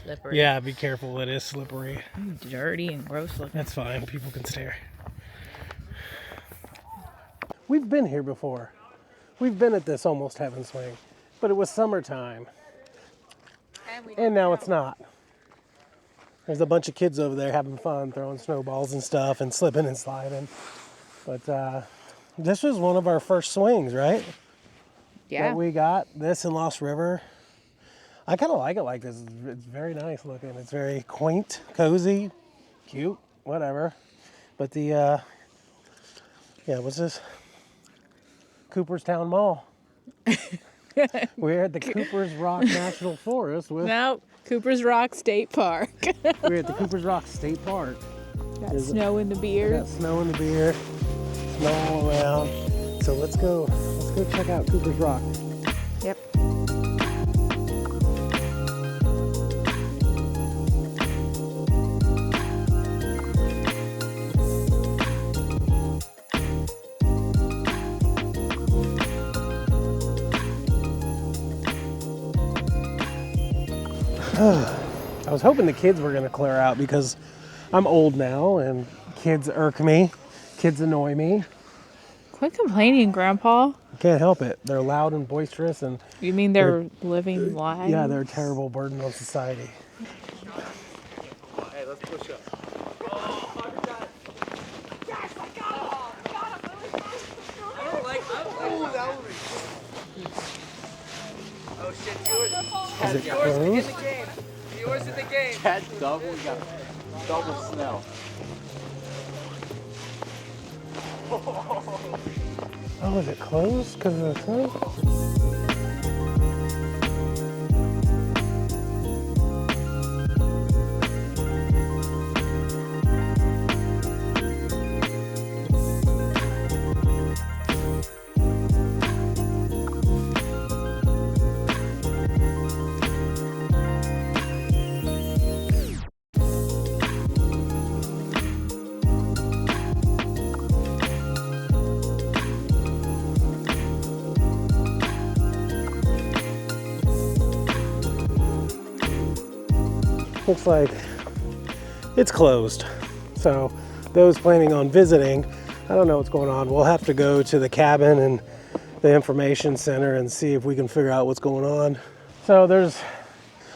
slippery. Yeah, be careful. It is slippery. Dirty and gross looking. That's fine. People can stare. We've been here before. We've been at this Almost Heaven swing, but it was summertime. And now it's not. There's a bunch of kids over there having fun, throwing snowballs and stuff and slipping and sliding. But this was one of our first swings, right? Yeah. That we got this in Lost River. I kind of like it like this. It's very nice looking. It's very quaint, cozy, cute, whatever. But the, what's this? Cooperstown Mall. We're at the Cooper's Rock National Forest with... No, Cooper's Rock State Park. We're at the Cooper's Rock State Park. Got snow in the beer. Got snow in the beer. Snow all around. So let's go check out Cooper's Rock. Yep. I was hoping the kids were going to clear out because I'm old now and kids irk me. Kids annoy me. Quit complaining, Grandpa. I can't help it. They're loud and boisterous and... You mean they're living lives? Yeah, they're a terrible burden on society. Hey, let's push up. Yes, I got him! Got him! I don't like that one. Oh shit, yours. Is it Yours in closed? the game. Yours in the game. Cat double, we got double snow. Oh, is it closed because of the snow? Looks like it's closed. So those planning on visiting, I don't know what's going on. We'll have to go to the cabin and the information center and see if we can figure out what's going on. So there's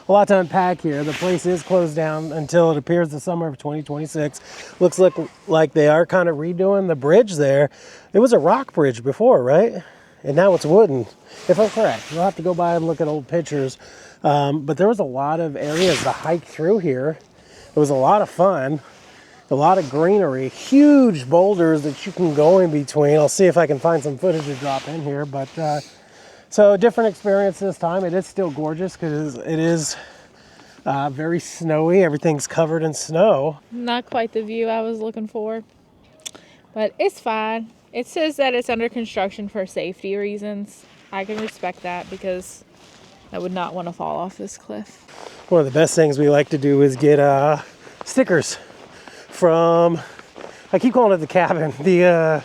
a lot to unpack here. The place is closed down until it appears the summer of 2026. Looks like they are kind of redoing the bridge there. It was a rock bridge before, right? And now it's wooden, if I'm correct. We'll have to go by and look at old pictures. But there was a lot of areas to hike through here. It was a lot of fun, a lot of greenery, huge boulders that you can go in between. I'll see if I can find some footage to drop in here. But so a different experience this time. It is still gorgeous because it is very snowy. Everything's covered in snow. Not quite the view I was looking for, but it's fine. It says that it's under construction for safety reasons. I can respect that because I would not want to fall off this cliff. One of the best things we like to do is get stickers from, I keep calling it the cabin, the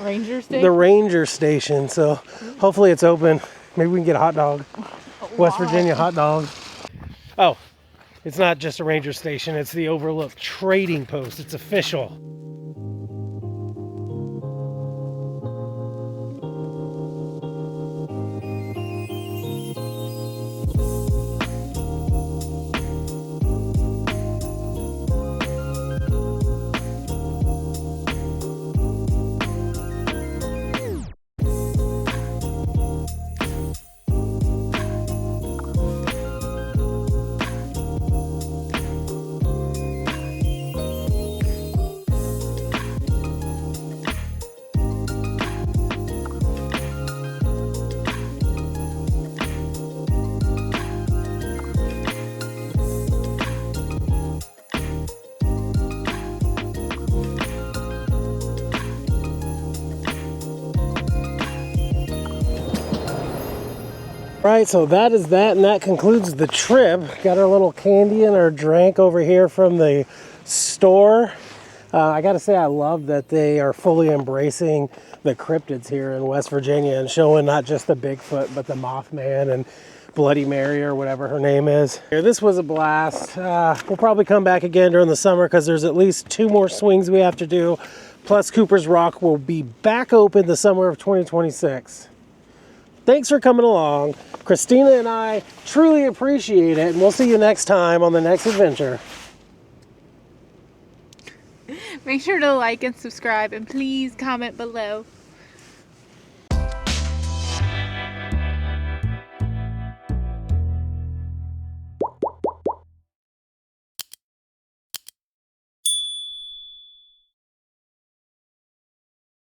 Ranger station? the ranger station. So hopefully it's open. Maybe we can get a hot dog. West Virginia hot dog. Oh, it's not just a ranger station. It's the Overlook Trading Post. It's official. Right, so that is that, and that concludes the trip. Got our little candy and our drink over here from the store. I gotta say, I love that they are fully embracing the cryptids here in West Virginia and showing not just the Bigfoot, but the Mothman. And Bloody Mary or whatever her name is. This was a blast. We'll probably come back again during the summer because there's at least 2 more swings we have to do. Plus Cooper's Rock will be back open the summer of 2026. Thanks for coming along. Christina and I truly appreciate it, and we'll see you next time on the next adventure. Make sure to like and subscribe, and please comment below.